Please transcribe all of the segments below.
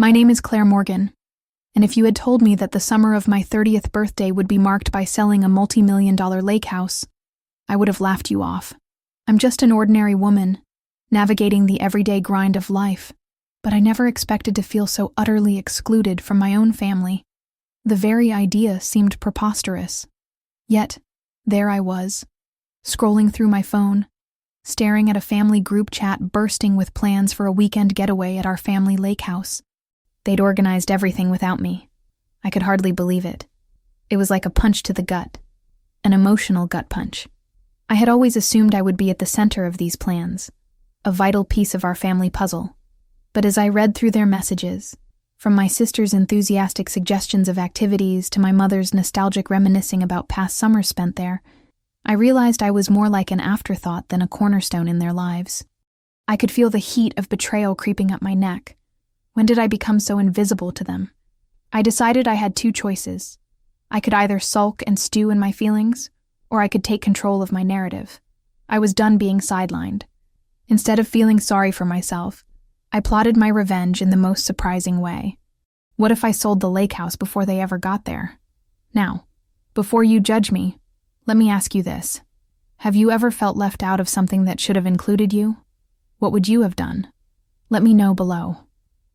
My name is Claire Morgan, and if you had told me that the summer of my 30th birthday would be marked by selling a multi-million-dollar lake house, I would have laughed you off. I'm just an ordinary woman, navigating the everyday grind of life, but I never expected to feel so utterly excluded from my own family. The very idea seemed preposterous. Yet, there I was, scrolling through my phone, staring at a family group chat bursting with plans for a weekend getaway at our family lake house. They'd organized everything without me. I could hardly believe it. It was like a punch to the gut, an emotional gut punch. I had always assumed I would be at the center of these plans, a vital piece of our family puzzle. But as I read through their messages, from my sister's enthusiastic suggestions of activities to my mother's nostalgic reminiscing about past summers spent there, I realized I was more like an afterthought than a cornerstone in their lives. I could feel the heat of betrayal creeping up my neck. When did I become so invisible to them? I decided I had two choices. I could either sulk and stew in my feelings, or I could take control of my narrative. I was done being sidelined. Instead of feeling sorry for myself, I plotted my revenge in the most surprising way. What if I sold the lake house before they ever got there? Now, before you judge me, let me ask you this. Have you ever felt left out of something that should have included you? What would you have done? Let me know below.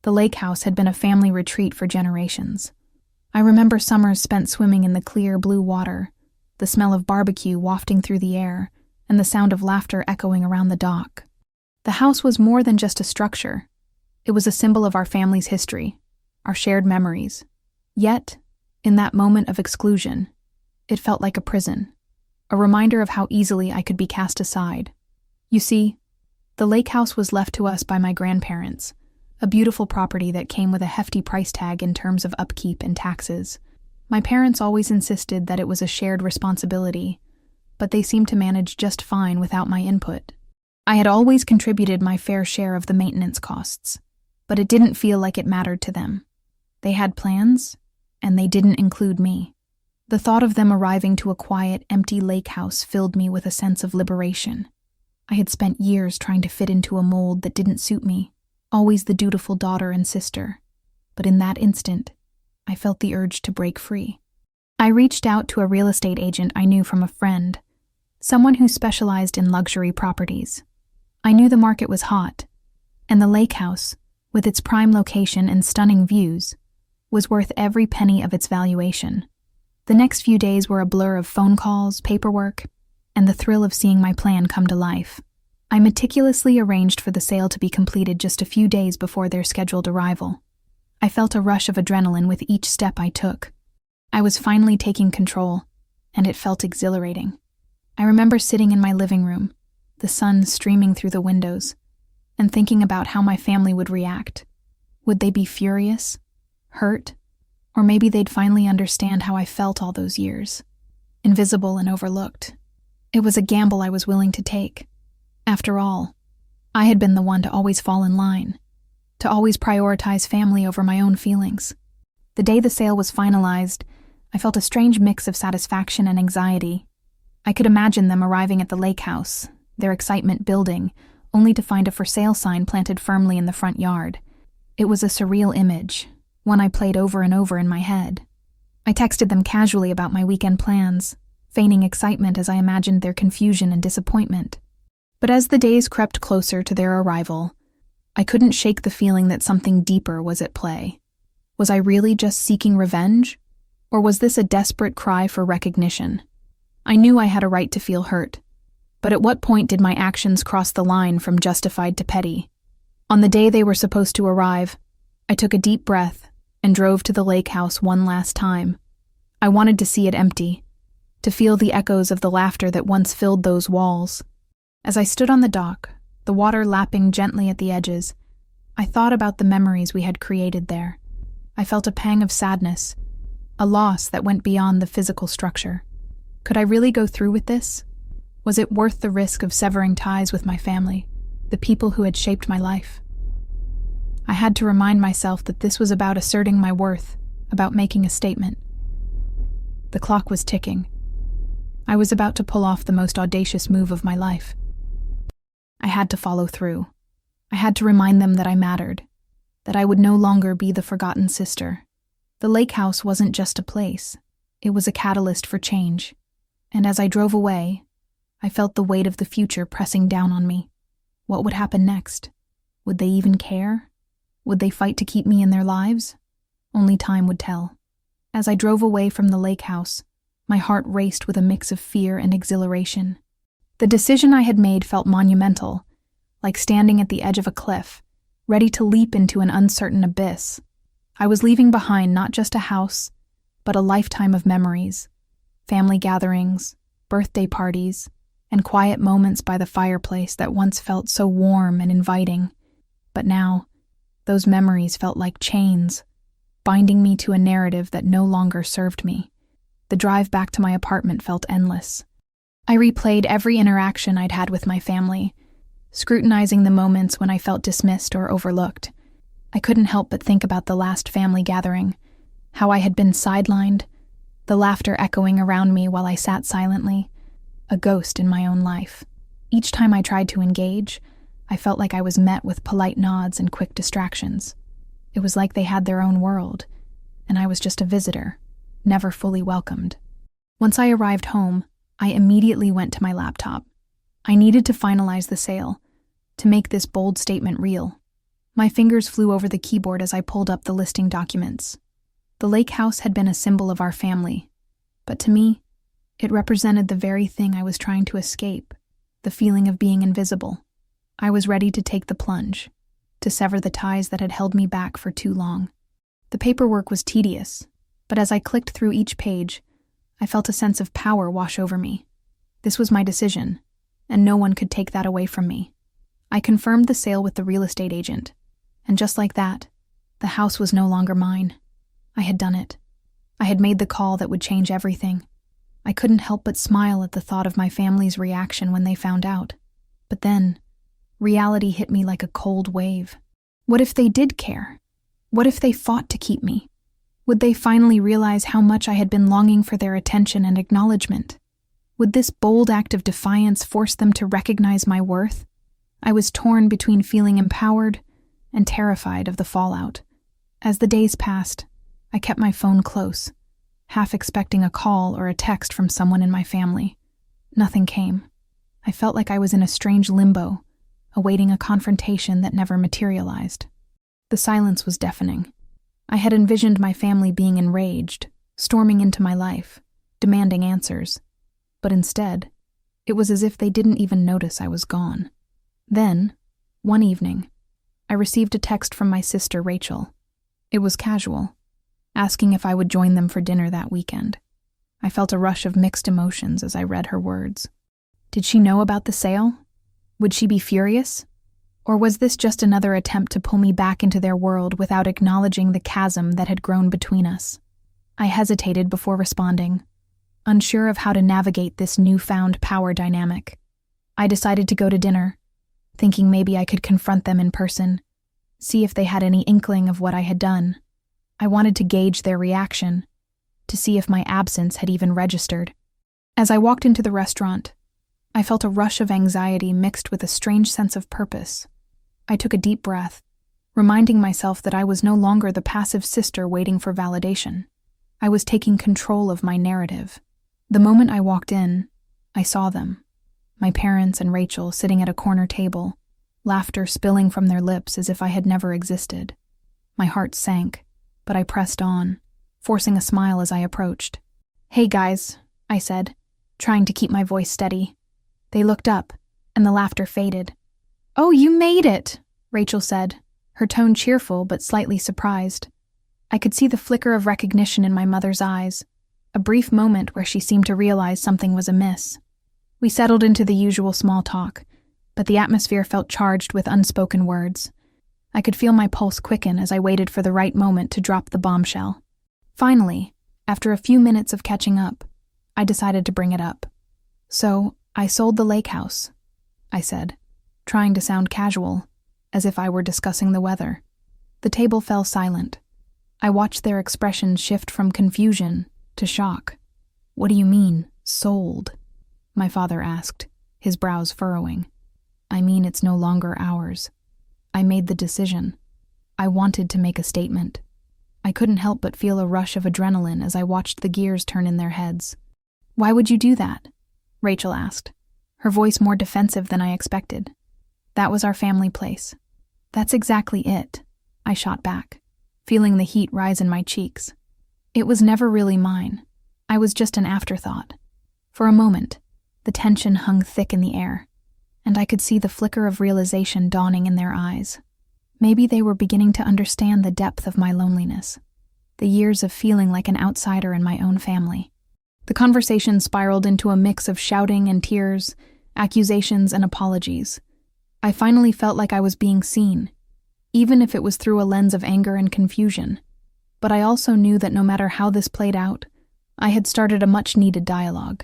The lake house had been a family retreat for generations. I remember summers spent swimming in the clear blue water, the smell of barbecue wafting through the air, and the sound of laughter echoing around the dock. The house was more than just a structure. It was a symbol of our family's history, our shared memories. Yet, in that moment of exclusion, it felt like a prison, a reminder of how easily I could be cast aside. You see, the lake house was left to us by my grandparents, a beautiful property that came with a hefty price tag in terms of upkeep and taxes. My parents always insisted that it was a shared responsibility, but they seemed to manage just fine without my input. I had always contributed my fair share of the maintenance costs, but it didn't feel like it mattered to them. They had plans, and they didn't include me. The thought of them arriving to a quiet, empty lake house filled me with a sense of liberation. I had spent years trying to fit into a mold that didn't suit me, always the dutiful daughter and sister. But in that instant, I felt the urge to break free. I reached out to a real estate agent I knew from a friend, someone who specialized in luxury properties. I knew the market was hot, and the lake house, with its prime location and stunning views, was worth every penny of its valuation. The next few days were a blur of phone calls, paperwork, and the thrill of seeing my plan come to life. I meticulously arranged for the sale to be completed just a few days before their scheduled arrival. I felt a rush of adrenaline with each step I took. I was finally taking control, and it felt exhilarating. I remember sitting in my living room, the sun streaming through the windows, and thinking about how my family would react. Would they be furious, hurt, or maybe they'd finally understand how I felt all those years, invisible and overlooked? It was a gamble I was willing to take. After all, I had been the one to always fall in line, to always prioritize family over my own feelings. The day the sale was finalized, I felt a strange mix of satisfaction and anxiety. I could imagine them arriving at the lake house, their excitement building, only to find a for sale sign planted firmly in the front yard. It was a surreal image, one I played over and over in my head. I texted them casually about my weekend plans, feigning excitement as I imagined their confusion and disappointment. But as the days crept closer to their arrival, I couldn't shake the feeling that something deeper was at play. Was I really just seeking revenge? Or was this a desperate cry for recognition? I knew I had a right to feel hurt, but at what point did my actions cross the line from justified to petty? On the day they were supposed to arrive, I took a deep breath and drove to the lake house one last time. I wanted to see it empty, to feel the echoes of the laughter that once filled those walls. As I stood on the dock, the water lapping gently at the edges, I thought about the memories we had created there. I felt a pang of sadness, a loss that went beyond the physical structure. Could I really go through with this? Was it worth the risk of severing ties with my family, the people who had shaped my life? I had to remind myself that this was about asserting my worth, about making a statement. The clock was ticking. I was about to pull off the most audacious move of my life. I had to follow through. I had to remind them that I mattered, that I would no longer be the forgotten sister. The lake house wasn't just a place, it was a catalyst for change. And as I drove away, I felt the weight of the future pressing down on me. What would happen next? Would they even care? Would they fight to keep me in their lives? Only time would tell. As I drove away from the lake house, my heart raced with a mix of fear and exhilaration. The decision I had made felt monumental, like standing at the edge of a cliff, ready to leap into an uncertain abyss. I was leaving behind not just a house, but a lifetime of memories, family gatherings, birthday parties, and quiet moments by the fireplace that once felt so warm and inviting. But now, those memories felt like chains, binding me to a narrative that no longer served me. The drive back to my apartment felt endless. I replayed every interaction I'd had with my family, scrutinizing the moments when I felt dismissed or overlooked. I couldn't help but think about the last family gathering, how I had been sidelined, the laughter echoing around me while I sat silently, a ghost in my own life. Each time I tried to engage, I felt like I was met with polite nods and quick distractions. It was like they had their own world, and I was just a visitor, never fully welcomed. Once I arrived home, I immediately went to my laptop. I needed to finalize the sale, to make this bold statement real. My fingers flew over the keyboard as I pulled up the listing documents. The lake house had been a symbol of our family, but to me, it represented the very thing I was trying to escape, the feeling of being invisible. I was ready to take the plunge, to sever the ties that had held me back for too long. The paperwork was tedious, but as I clicked through each page, I felt a sense of power wash over me. This was my decision, and no one could take that away from me. I confirmed the sale with the real estate agent, and just like that, the house was no longer mine. I had done it. I had made the call that would change everything. I couldn't help but smile at the thought of my family's reaction when they found out. But then, reality hit me like a cold wave. What if they did care? What if they fought to keep me? Would they finally realize how much I had been longing for their attention and acknowledgement? Would this bold act of defiance force them to recognize my worth? I was torn between feeling empowered and terrified of the fallout. As the days passed, I kept my phone close, half expecting a call or a text from someone in my family. Nothing came. I felt like I was in a strange limbo, awaiting a confrontation that never materialized. The silence was deafening. I had envisioned my family being enraged, storming into my life, demanding answers. But instead, it was as if they didn't even notice I was gone. Then, one evening, I received a text from my sister Rachel. It was casual, asking if I would join them for dinner that weekend. I felt a rush of mixed emotions as I read her words. Did she know about the sale? Would she be furious? Or was this just another attempt to pull me back into their world without acknowledging the chasm that had grown between us? I hesitated before responding, unsure of how to navigate this newfound power dynamic. I decided to go to dinner, thinking maybe I could confront them in person, see if they had any inkling of what I had done. I wanted to gauge their reaction, to see if my absence had even registered. As I walked into the restaurant, I felt a rush of anxiety mixed with a strange sense of purpose. I took a deep breath, reminding myself that I was no longer the passive sister waiting for validation. I was taking control of my narrative. The moment I walked in, I saw them, my parents and Rachel sitting at a corner table, laughter spilling from their lips as if I had never existed. My heart sank, but I pressed on, forcing a smile as I approached. "Hey guys," I said, trying to keep my voice steady. They looked up, and the laughter faded. "Oh, you made it," Rachel said, her tone cheerful but slightly surprised. I could see the flicker of recognition in my mother's eyes, a brief moment where she seemed to realize something was amiss. We settled into the usual small talk, but the atmosphere felt charged with unspoken words. I could feel my pulse quicken as I waited for the right moment to drop the bombshell. Finally, after a few minutes of catching up, I decided to bring it up. "So, I sold the lake house," I said, trying to sound casual, as if I were discussing the weather. The table fell silent. I watched their expressions shift from confusion to shock. "What do you mean, sold?" my father asked, his brows furrowing. "I mean it's no longer ours. I made the decision. I wanted to make a statement. I couldn't help but feel a rush of adrenaline as I watched the gears turn in their heads. "Why would you do that?" Rachel asked, her voice more defensive than I expected. "That was our family place." "That's exactly it," I shot back, feeling the heat rise in my cheeks. "It was never really mine. I was just an afterthought." For a moment, the tension hung thick in the air, and I could see the flicker of realization dawning in their eyes. Maybe they were beginning to understand the depth of my loneliness, the years of feeling like an outsider in my own family. The conversation spiraled into a mix of shouting and tears, accusations and apologies. I finally felt like I was being seen, even if it was through a lens of anger and confusion. But I also knew that no matter how this played out, I had started a much-needed dialogue.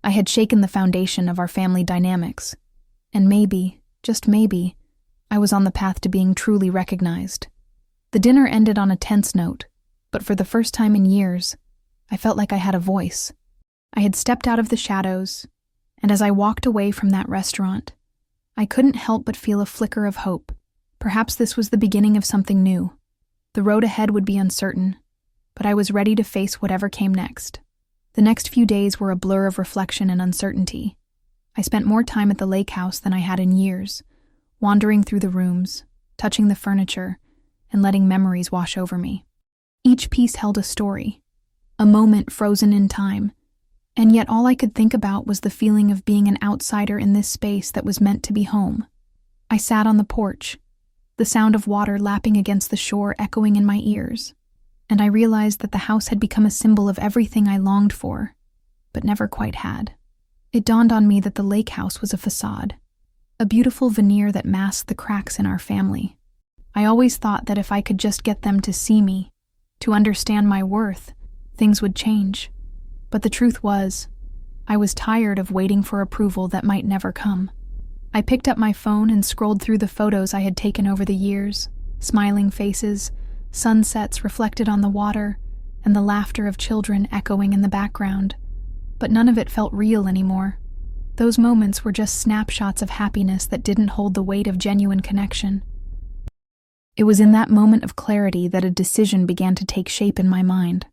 I had shaken the foundation of our family dynamics, and maybe, just maybe, I was on the path to being truly recognized. The dinner ended on a tense note, but for the first time in years, I felt like I had a voice. I had stepped out of the shadows, and as I walked away from that restaurant, I couldn't help but feel a flicker of hope. Perhaps this was the beginning of something new. The road ahead would be uncertain, but I was ready to face whatever came next. The next few days were a blur of reflection and uncertainty. I spent more time at the lake house than I had in years, wandering through the rooms, touching the furniture, and letting memories wash over me. Each piece held a story, a moment frozen in time, and yet all I could think about was the feeling of being an outsider in this space that was meant to be home. I sat on the porch, the sound of water lapping against the shore echoing in my ears, and I realized that the house had become a symbol of everything I longed for, but never quite had. It dawned on me that the lake house was a facade, a beautiful veneer that masked the cracks in our family. I always thought that if I could just get them to see me, to understand my worth, things would change. But the truth was, I was tired of waiting for approval that might never come. I picked up my phone and scrolled through the photos I had taken over the years, smiling faces, sunsets reflected on the water, and the laughter of children echoing in the background. But none of it felt real anymore. Those moments were just snapshots of happiness that didn't hold the weight of genuine connection. It was in that moment of clarity that a decision began to take shape in my mind.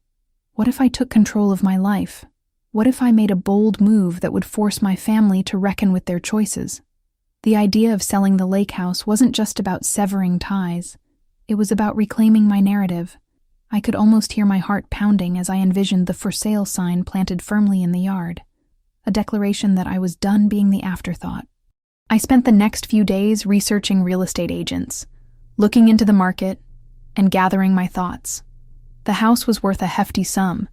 What if I took control of my life? What if I made a bold move that would force my family to reckon with their choices? The idea of selling the lake house wasn't just about severing ties. It was about reclaiming my narrative. I could almost hear my heart pounding as I envisioned the for sale sign planted firmly in the yard, a declaration that I was done being the afterthought. I spent the next few days researching real estate agents, looking into the market, and gathering my thoughts. The house was worth a hefty sum,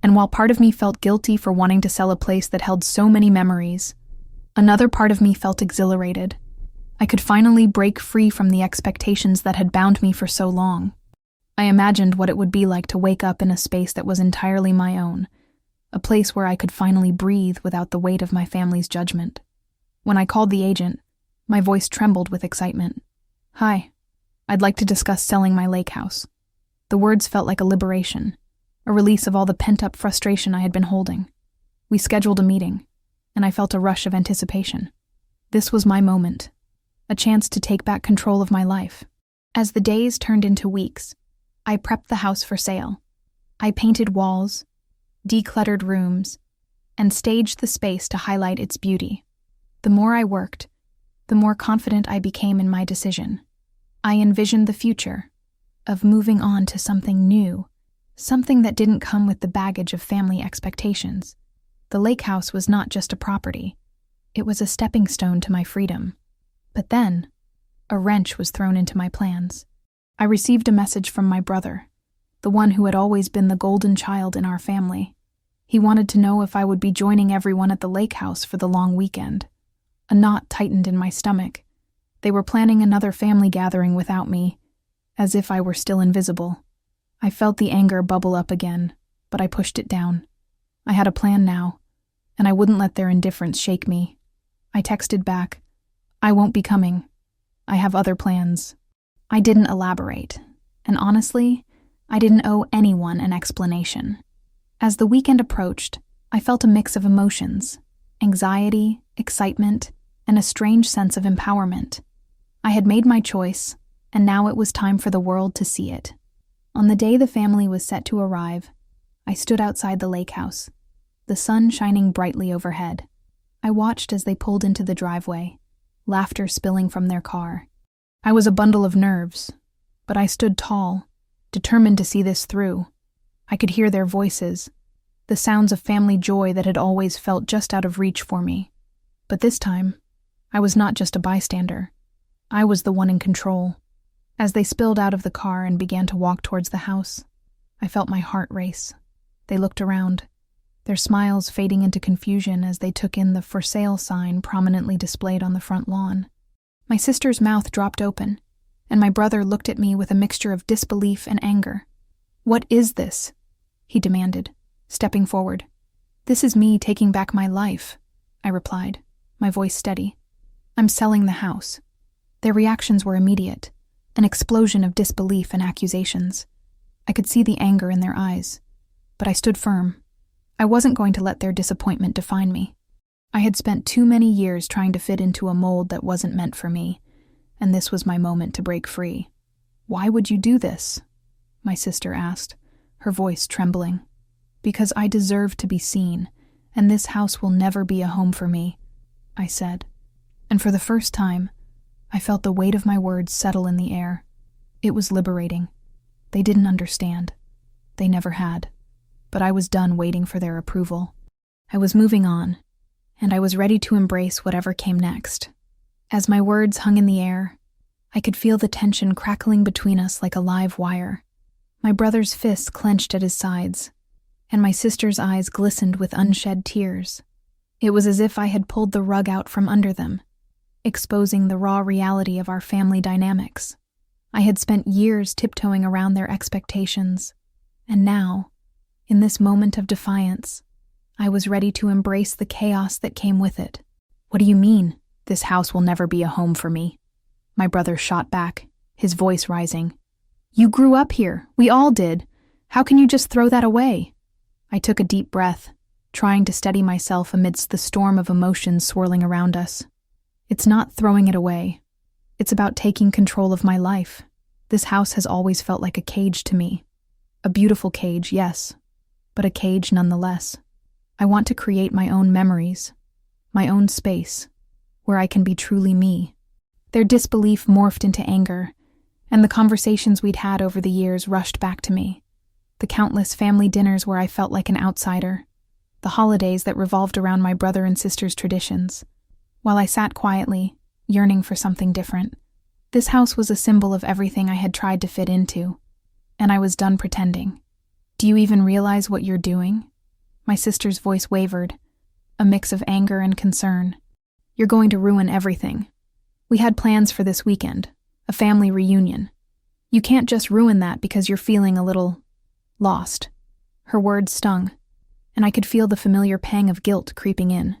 and while part of me felt guilty for wanting to sell a place that held so many memories, another part of me felt exhilarated. I could finally break free from the expectations that had bound me for so long. I imagined what it would be like to wake up in a space that was entirely my own, a place where I could finally breathe without the weight of my family's judgment. When I called the agent, my voice trembled with excitement. "Hi, I'd like to discuss selling my lake house." The words felt like a liberation, a release of all the pent-up frustration I had been holding. We scheduled a meeting, and I felt a rush of anticipation. This was my moment, a chance to take back control of my life. As the days turned into weeks, I prepped the house for sale. I painted walls, decluttered rooms, and staged the space to highlight its beauty. The more I worked, the more confident I became in my decision. I envisioned the future, of moving on to something new, something that didn't come with the baggage of family expectations. The lake house was not just a property. It was a stepping stone to my freedom. But then, a wrench was thrown into my plans. I received a message from my brother, the one who had always been the golden child in our family. He wanted to know if I would be joining everyone at the lake house for the long weekend. A knot tightened in my stomach. They were planning another family gathering without me, as if I were still invisible. I felt the anger bubble up again, but I pushed it down. I had a plan now, and I wouldn't let their indifference shake me. I texted back, "I won't be coming. I have other plans." I didn't elaborate, and honestly, I didn't owe anyone an explanation. As the weekend approached, I felt a mix of emotions: anxiety, excitement, and a strange sense of empowerment. I had made my choice, and now it was time for the world to see it. On the day the family was set to arrive, I stood outside the lake house, the sun shining brightly overhead. I watched as they pulled into the driveway, laughter spilling from their car. I was a bundle of nerves, but I stood tall, determined to see this through. I could hear their voices, the sounds of family joy that had always felt just out of reach for me. But this time, I was not just a bystander. I was the one in control. As they spilled out of the car and began to walk towards the house, I felt my heart race. They looked around, their smiles fading into confusion as they took in the "For Sale" sign prominently displayed on the front lawn. My sister's mouth dropped open, and my brother looked at me with a mixture of disbelief and anger. "What is this?" he demanded, stepping forward. "This is me taking back my life," I replied, my voice steady. "I'm selling the house." Their reactions were immediate, an explosion of disbelief and accusations. I could see the anger in their eyes, but I stood firm. I wasn't going to let their disappointment define me. I had spent too many years trying to fit into a mold that wasn't meant for me, and this was my moment to break free. "Why would you do this?" my sister asked, her voice trembling. "Because I deserve to be seen, and this house will never be a home for me," I said. And for the first time, I felt the weight of my words settle in the air. It was liberating. They didn't understand. They never had. But I was done waiting for their approval. I was moving on, and I was ready to embrace whatever came next. As my words hung in the air, I could feel the tension crackling between us like a live wire. My brother's fists clenched at his sides, and my sister's eyes glistened with unshed tears. It was as if I had pulled the rug out from under them, exposing the raw reality of our family dynamics. I had spent years tiptoeing around their expectations, and now, in this moment of defiance, I was ready to embrace the chaos that came with it. "What do you mean, this house will never be a home for me?" my brother shot back, his voice rising. "You grew up here, we all did. How can you just throw that away?" I took a deep breath, trying to steady myself amidst the storm of emotions swirling around us. "It's not throwing it away. It's about taking control of my life. This house has always felt like a cage to me. A beautiful cage, yes, but a cage nonetheless. I want to create my own memories, my own space, where I can be truly me." Their disbelief morphed into anger, and the conversations we'd had over the years rushed back to me. The countless family dinners where I felt like an outsider, the holidays that revolved around my brother and sister's traditions. While I sat quietly, yearning for something different, this house was a symbol of everything I had tried to fit into, and I was done pretending. "Do you even realize what you're doing?" My sister's voice wavered, a mix of anger and concern. "You're going to ruin everything. We had plans for this weekend, a family reunion. You can't just ruin that because you're feeling a little lost." Her words stung, and I could feel the familiar pang of guilt creeping in,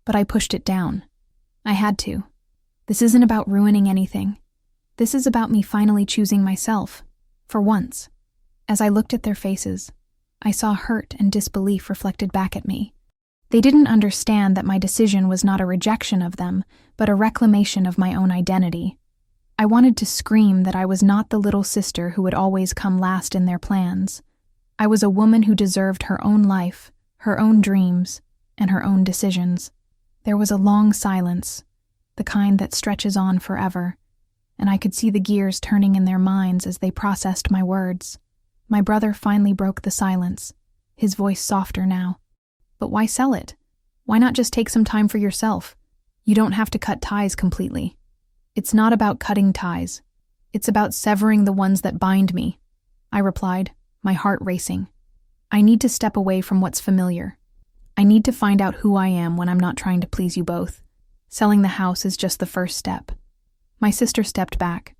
but I pushed it down. I had to. This isn't about ruining anything. This is about me finally choosing myself, for once. As I looked at their faces, I saw hurt and disbelief reflected back at me. They didn't understand that my decision was not a rejection of them, but a reclamation of my own identity. I wanted to scream that I was not the little sister who would always come last in their plans. I was a woman who deserved her own life, her own dreams, and her own decisions. There was a long silence, the kind that stretches on forever, and I could see the gears turning in their minds as they processed my words. My brother finally broke the silence, his voice softer now. "But why sell it? Why not just take some time for yourself? You don't have to cut ties completely." "It's not about cutting ties. It's about severing the ones that bind me," I replied, my heart racing. "I need to step away from what's familiar. I need to find out who I am when I'm not trying to please you both. Selling the house is just the first step." My sister stepped back,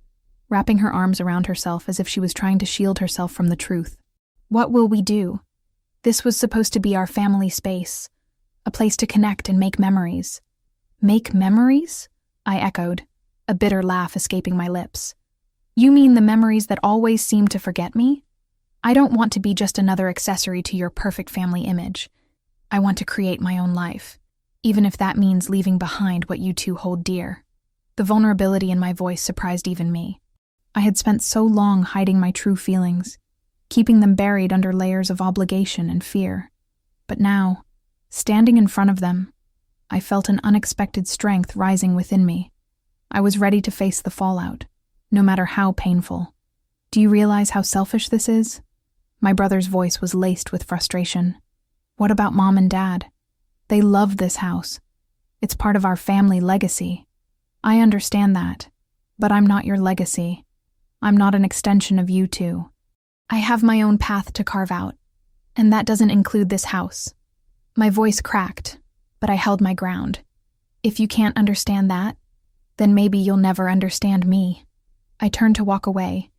wrapping her arms around herself as if she was trying to shield herself from the truth. "What will we do? This was supposed to be our family space, a place to connect and make memories." "Make memories?" I echoed, a bitter laugh escaping my lips. "You mean the memories that always seem to forget me? I don't want to be just another accessory to your perfect family image. I want to create my own life, even if that means leaving behind what you two hold dear." The vulnerability in my voice surprised even me. I had spent so long hiding my true feelings, keeping them buried under layers of obligation and fear. But now, standing in front of them, I felt an unexpected strength rising within me. I was ready to face the fallout, no matter how painful. Do you realize how selfish this is? My brother's voice was laced with frustration. What about Mom and Dad? They love this house. It's part of our family legacy. I understand that, but I'm not your legacy. I'm not an extension of you two. I have my own path to carve out, and that doesn't include this house. My voice cracked, but I held my ground. If you can't understand that, then maybe you'll never understand me. I turned to walk away,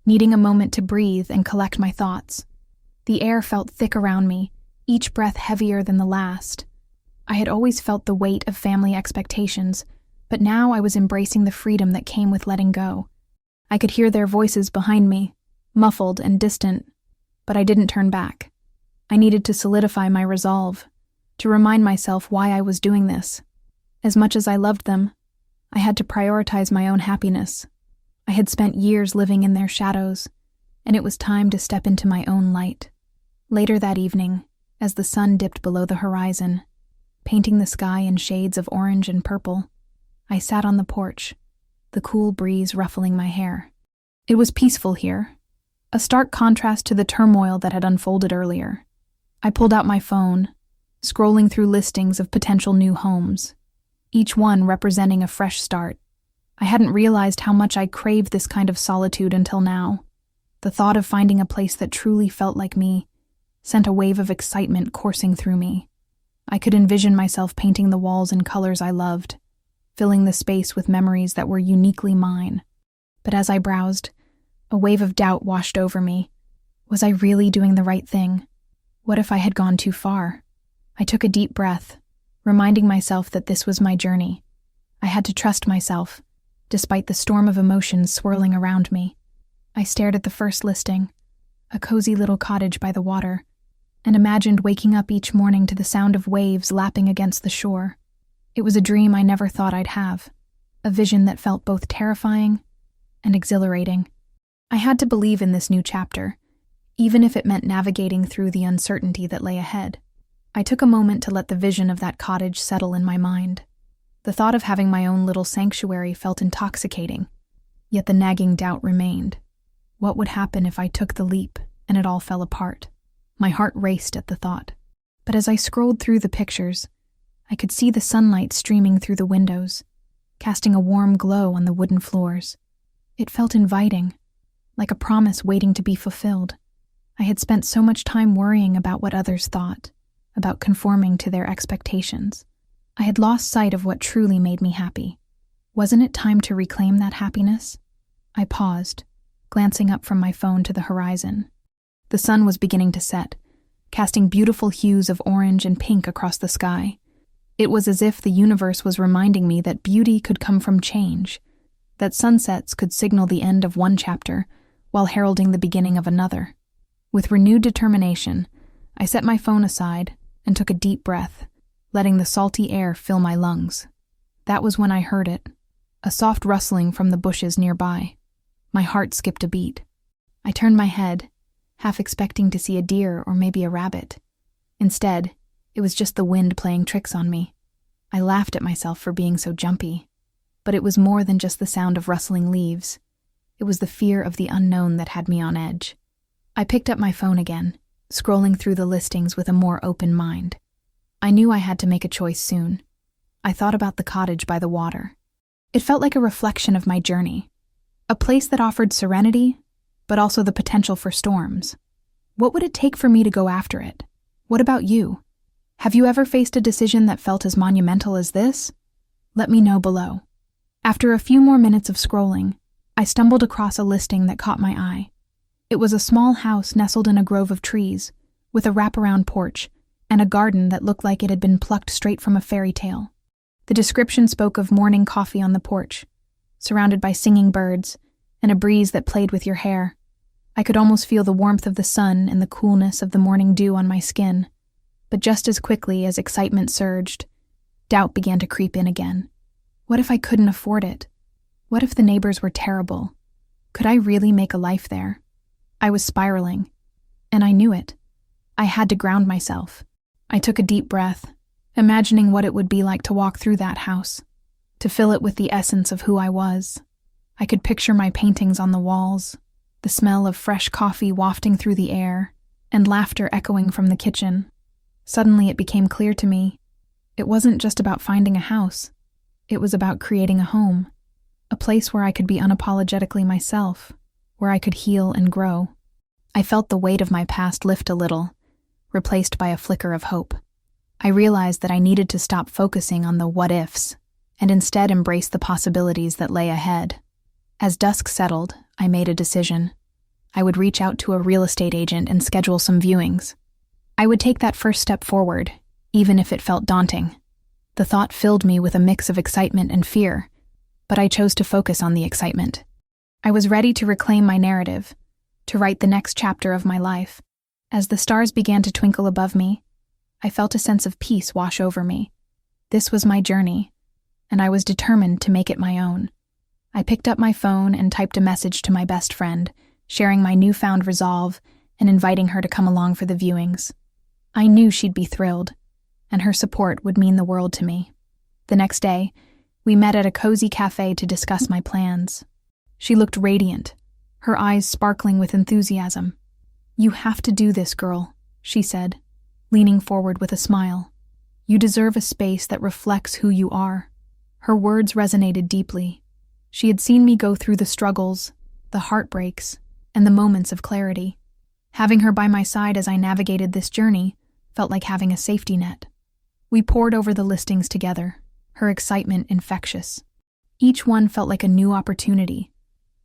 needing a moment to breathe and collect my thoughts. The air felt thick around me, each breath heavier than the last. I had always felt the weight of family expectations, but now I was embracing the freedom that came with letting go. I could hear their voices behind me, muffled and distant, but I didn't turn back. I needed to solidify my resolve, to remind myself why I was doing this. As much as I loved them, I had to prioritize my own happiness. I had spent years living in their shadows, and it was time to step into my own light. Later that evening, as the sun dipped below the horizon, painting the sky in shades of orange and purple, I sat on the porch, the cool breeze ruffling my hair. It was peaceful here, a stark contrast to the turmoil that had unfolded earlier. I pulled out my phone, scrolling through listings of potential new homes, each one representing a fresh start. I hadn't realized how much I craved this kind of solitude until now. The thought of finding a place that truly felt like me sent a wave of excitement coursing through me. I could envision myself painting the walls in colors I loved, filling the space with memories that were uniquely mine. But as I browsed, a wave of doubt washed over me. Was I really doing the right thing? What if I had gone too far? I took a deep breath, reminding myself that this was my journey. I had to trust myself, despite the storm of emotions swirling around me. I stared at the first listing, a cozy little cottage by the water, and imagined waking up each morning to the sound of waves lapping against the shore. It was a dream I never thought I'd have, a vision that felt both terrifying and exhilarating. I had to believe in this new chapter, even if it meant navigating through the uncertainty that lay ahead. I took a moment to let the vision of that cottage settle in my mind. The thought of having my own little sanctuary felt intoxicating, yet the nagging doubt remained. What would happen if I took the leap and it all fell apart? My heart raced at the thought. But as I scrolled through the pictures, I could see the sunlight streaming through the windows, casting a warm glow on the wooden floors. It felt inviting, like a promise waiting to be fulfilled. I had spent so much time worrying about what others thought, about conforming to their expectations. I had lost sight of what truly made me happy. Wasn't it time to reclaim that happiness? I paused, glancing up from my phone to the horizon. The sun was beginning to set, casting beautiful hues of orange and pink across the sky. It was as if the universe was reminding me that beauty could come from change, that sunsets could signal the end of one chapter while heralding the beginning of another. With renewed determination, I set my phone aside and took a deep breath, letting the salty air fill my lungs. That was when I heard it, a soft rustling from the bushes nearby. My heart skipped a beat. I turned my head, half expecting to see a deer or maybe a rabbit. Instead, it was just the wind playing tricks on me. I laughed at myself for being so jumpy. But it was more than just the sound of rustling leaves. It was the fear of the unknown that had me on edge. I picked up my phone again, scrolling through the listings with a more open mind. I knew I had to make a choice soon. I thought about the cottage by the water. It felt like a reflection of my journey, a place that offered serenity, but also the potential for storms. What would it take for me to go after it? What about you? Have you ever faced a decision that felt as monumental as this? Let me know below. After a few more minutes of scrolling, I stumbled across a listing that caught my eye. It was a small house nestled in a grove of trees, with a wraparound porch, and a garden that looked like it had been plucked straight from a fairy tale. The description spoke of morning coffee on the porch, surrounded by singing birds, and a breeze that played with your hair. I could almost feel the warmth of the sun and the coolness of the morning dew on my skin. But just as quickly as excitement surged, doubt began to creep in again. What if I couldn't afford it? What if the neighbors were terrible? Could I really make a life there? I was spiraling, and I knew it. I had to ground myself. I took a deep breath, imagining what it would be like to walk through that house, to fill it with the essence of who I was. I could picture my paintings on the walls, the smell of fresh coffee wafting through the air, and laughter echoing from the kitchen. Suddenly it became clear to me, it wasn't just about finding a house. It was about creating a home, a place where I could be unapologetically myself, where I could heal and grow. I felt the weight of my past lift a little, replaced by a flicker of hope. I realized that I needed to stop focusing on the what-ifs and instead embrace the possibilities that lay ahead. As dusk settled, I made a decision. I would reach out to a real estate agent and schedule some viewings. I would take that first step forward, even if it felt daunting. The thought filled me with a mix of excitement and fear, but I chose to focus on the excitement. I was ready to reclaim my narrative, to write the next chapter of my life. As the stars began to twinkle above me, I felt a sense of peace wash over me. This was my journey, and I was determined to make it my own. I picked up my phone and typed a message to my best friend, sharing my newfound resolve and inviting her to come along for the viewings. I knew she'd be thrilled, and her support would mean the world to me. The next day, we met at a cozy cafe to discuss my plans. She looked radiant, her eyes sparkling with enthusiasm. "You have to do this, girl," she said, leaning forward with a smile. "You deserve a space that reflects who you are." Her words resonated deeply. She had seen me go through the struggles, the heartbreaks, and the moments of clarity. Having her by my side as I navigated this journey felt like having a safety net. We pored over the listings together, her excitement infectious. Each one felt like a new opportunity,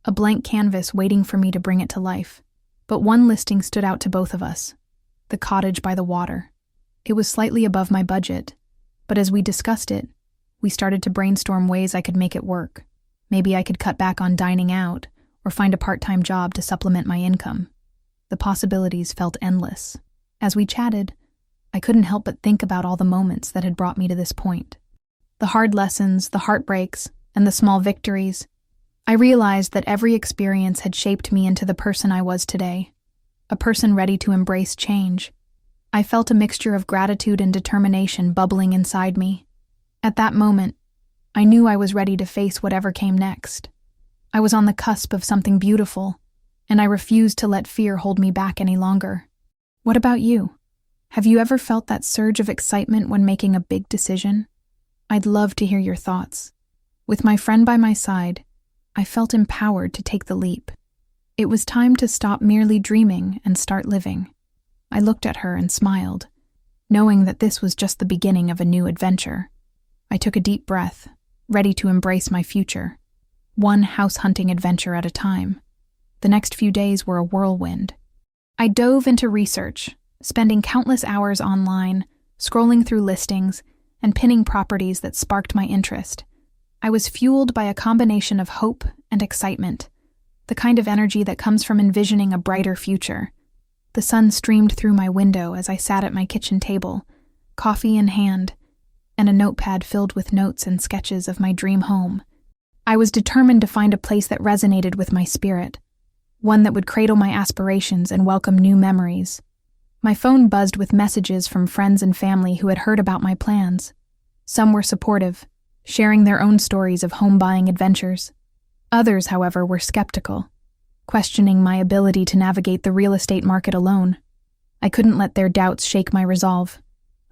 a blank canvas waiting for me to bring it to life. But one listing stood out to both of us, the cottage by the water. It was slightly above my budget, but as we discussed it, we started to brainstorm ways I could make it work. Maybe I could cut back on dining out or find a part-time job to supplement my income. The possibilities felt endless. As we chatted, I couldn't help but think about all the moments that had brought me to this point. The hard lessons, the heartbreaks, and the small victories. I realized that every experience had shaped me into the person I was today, a person ready to embrace change. I felt a mixture of gratitude and determination bubbling inside me. At that moment, I knew I was ready to face whatever came next. I was on the cusp of something beautiful, and I refused to let fear hold me back any longer. What about you? Have you ever felt that surge of excitement when making a big decision? I'd love to hear your thoughts. With my friend by my side, I felt empowered to take the leap. It was time to stop merely dreaming and start living. I looked at her and smiled, knowing that this was just the beginning of a new adventure. I took a deep breath, ready to embrace my future, one house-hunting adventure at a time. The next few days were a whirlwind. I dove into research, spending countless hours online, scrolling through listings, and pinning properties that sparked my interest. I was fueled by a combination of hope and excitement, the kind of energy that comes from envisioning a brighter future. The sun streamed through my window as I sat at my kitchen table, coffee in hand, and a notepad filled with notes and sketches of my dream home. I was determined to find a place that resonated with my spirit, one that would cradle my aspirations and welcome new memories. My phone buzzed with messages from friends and family who had heard about my plans. Some were supportive, sharing their own stories of home-buying adventures. Others, however, were skeptical, questioning my ability to navigate the real estate market alone. I couldn't let their doubts shake my resolve.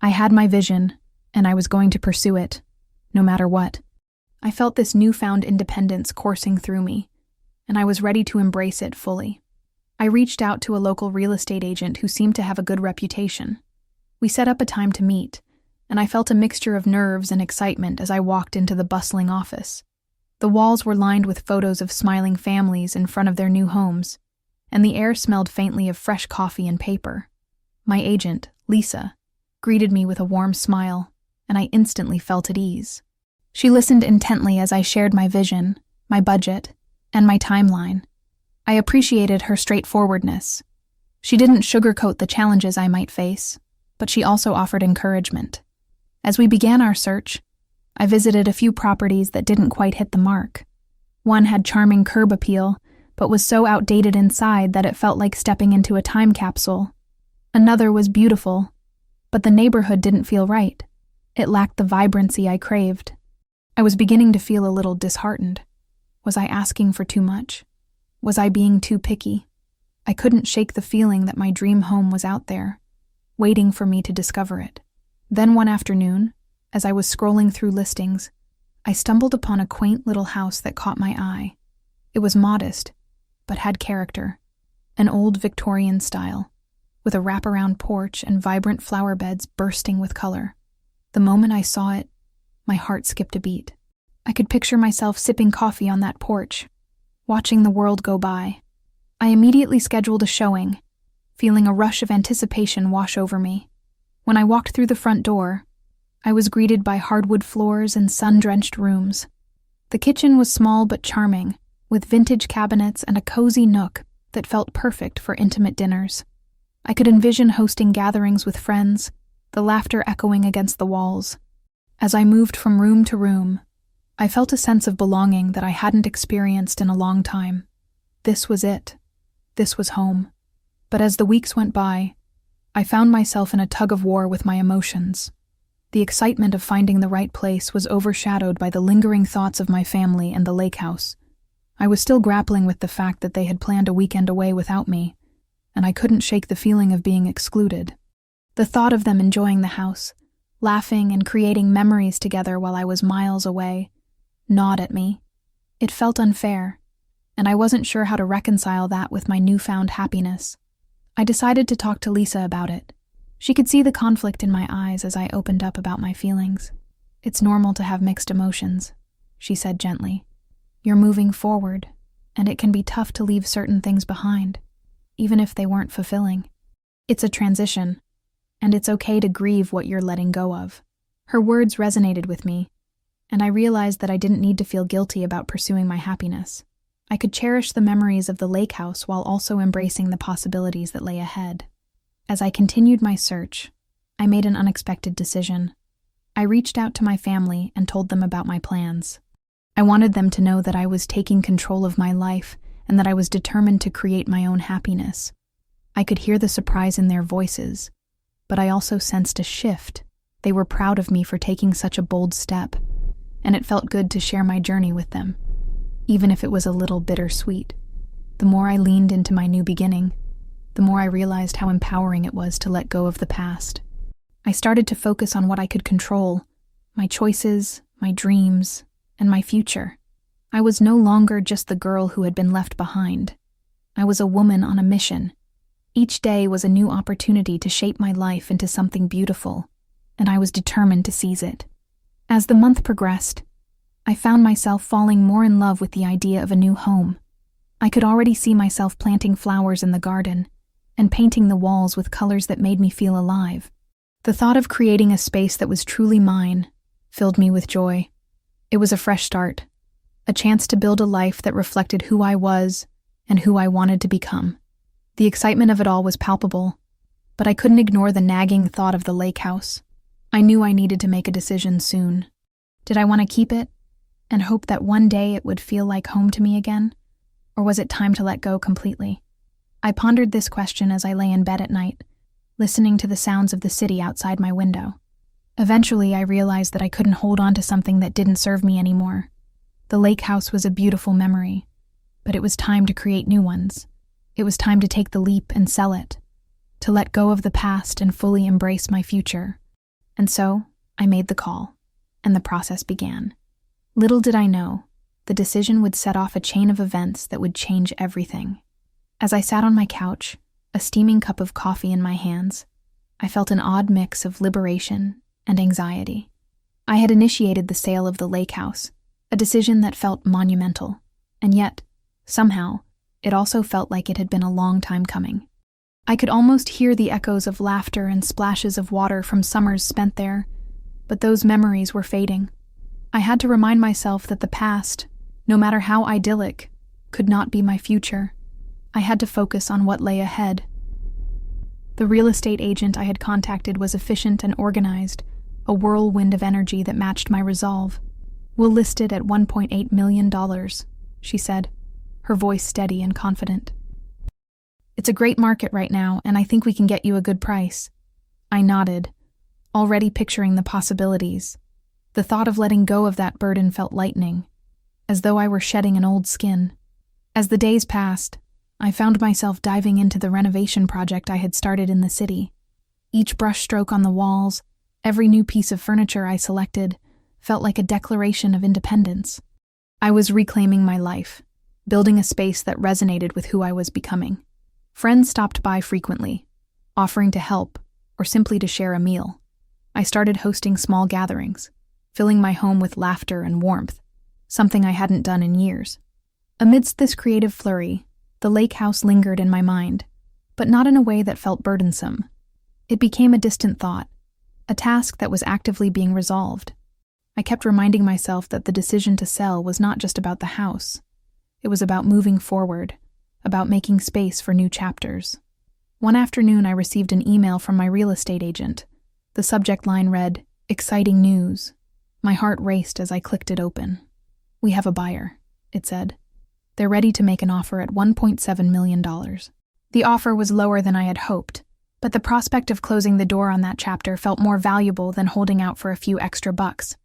I had my vision, and I was going to pursue it, no matter what. I felt this newfound independence coursing through me, and I was ready to embrace it fully. I reached out to a local real estate agent who seemed to have a good reputation. We set up a time to meet, and I felt a mixture of nerves and excitement as I walked into the bustling office. The walls were lined with photos of smiling families in front of their new homes, and the air smelled faintly of fresh coffee and paper. My agent, Lisa, greeted me with a warm smile, and I instantly felt at ease. She listened intently as I shared my vision, my budget, and my timeline. I appreciated her straightforwardness. She didn't sugarcoat the challenges I might face, but she also offered encouragement. As we began our search, I visited a few properties that didn't quite hit the mark. One had charming curb appeal, but was so outdated inside that it felt like stepping into a time capsule. Another was beautiful, but the neighborhood didn't feel right. It lacked the vibrancy I craved. I was beginning to feel a little disheartened. Was I asking for too much? Was I being too picky? I couldn't shake the feeling that my dream home was out there, waiting for me to discover it. Then one afternoon, as I was scrolling through listings, I stumbled upon a quaint little house that caught my eye. It was modest, but had character, an old Victorian style, with a wraparound porch and vibrant flower beds bursting with color. The moment I saw it, my heart skipped a beat. I could picture myself sipping coffee on that porch, watching the world go by. I immediately scheduled a showing, feeling a rush of anticipation wash over me. When I walked through the front door, I was greeted by hardwood floors and sun-drenched rooms. The kitchen was small but charming, with vintage cabinets and a cozy nook that felt perfect for intimate dinners. I could envision hosting gatherings with friends, the laughter echoing against the walls. As I moved from room to room, I felt a sense of belonging that I hadn't experienced in a long time. This was it. This was home. But as the weeks went by, I found myself in a tug-of-war with my emotions. The excitement of finding the right place was overshadowed by the lingering thoughts of my family and the lake house. I was still grappling with the fact that they had planned a weekend away without me, and I couldn't shake the feeling of being excluded. The thought of them enjoying the house, laughing and creating memories together while I was miles away, gnawed at me. It felt unfair, and I wasn't sure how to reconcile that with my newfound happiness. I decided to talk to Lisa about it. She could see the conflict in my eyes as I opened up about my feelings. "It's normal to have mixed emotions," she said gently. "You're moving forward, and it can be tough to leave certain things behind, even if they weren't fulfilling. It's a transition, and it's okay to grieve what you're letting go of." Her words resonated with me, and I realized that I didn't need to feel guilty about pursuing my happiness. I could cherish the memories of the lake house while also embracing the possibilities that lay ahead. As I continued my search, I made an unexpected decision. I reached out to my family and told them about my plans. I wanted them to know that I was taking control of my life and that I was determined to create my own happiness. I could hear the surprise in their voices, but I also sensed a shift. They were proud of me for taking such a bold step, and it felt good to share my journey with them, even if it was a little bittersweet. The more I leaned into my new beginning, the more I realized how empowering it was to let go of the past. I started to focus on what I could control, my choices, my dreams, and my future. I was no longer just the girl who had been left behind. I was a woman on a mission. Each day was a new opportunity to shape my life into something beautiful, and I was determined to seize it. As the month progressed, I found myself falling more in love with the idea of a new home. I could already see myself planting flowers in the garden and painting the walls with colors that made me feel alive. The thought of creating a space that was truly mine filled me with joy. It was a fresh start, a chance to build a life that reflected who I was and who I wanted to become. The excitement of it all was palpable, but I couldn't ignore the nagging thought of the lake house. I knew I needed to make a decision soon. Did I want to keep it and hope that one day it would feel like home to me again? Or was it time to let go completely? I pondered this question as I lay in bed at night, listening to the sounds of the city outside my window. Eventually, I realized that I couldn't hold on to something that didn't serve me anymore. The lake house was a beautiful memory, but it was time to create new ones. It was time to take the leap and sell it, to let go of the past and fully embrace my future. And so, I made the call, and the process began. Little did I know, the decision would set off a chain of events that would change everything. As I sat on my couch, a steaming cup of coffee in my hands, I felt an odd mix of liberation and anxiety. I had initiated the sale of the lake house, a decision that felt monumental, and yet, somehow, it also felt like it had been a long time coming. I could almost hear the echoes of laughter and splashes of water from summers spent there, but those memories were fading. I had to remind myself that the past, no matter how idyllic, could not be my future. I had to focus on what lay ahead. The real estate agent I had contacted was efficient and organized, a whirlwind of energy that matched my resolve. "We'll list it at $1.8 million, she said, her voice steady and confident. "It's a great market right now, and I think we can get you a good price." I nodded, already picturing the possibilities. The thought of letting go of that burden felt lightening, as though I were shedding an old skin. As the days passed, I found myself diving into the renovation project I had started in the city. Each brushstroke on the walls, every new piece of furniture I selected, felt like a declaration of independence. I was reclaiming my life, building a space that resonated with who I was becoming. Friends stopped by frequently, offering to help or simply to share a meal. I started hosting small gatherings, filling my home with laughter and warmth, something I hadn't done in years. Amidst this creative flurry, the lake house lingered in my mind, but not in a way that felt burdensome. It became a distant thought, a task that was actively being resolved. I kept reminding myself that the decision to sell was not just about the house. It was about moving forward, about making space for new chapters. One afternoon, I received an email from my real estate agent. The subject line read, "Exciting news." My heart raced as I clicked it open. "We have a buyer," it said. "They're ready to make an offer at $1.7 million. The offer was lower than I had hoped, but the prospect of closing the door on that chapter felt more valuable than holding out for a few extra bucks.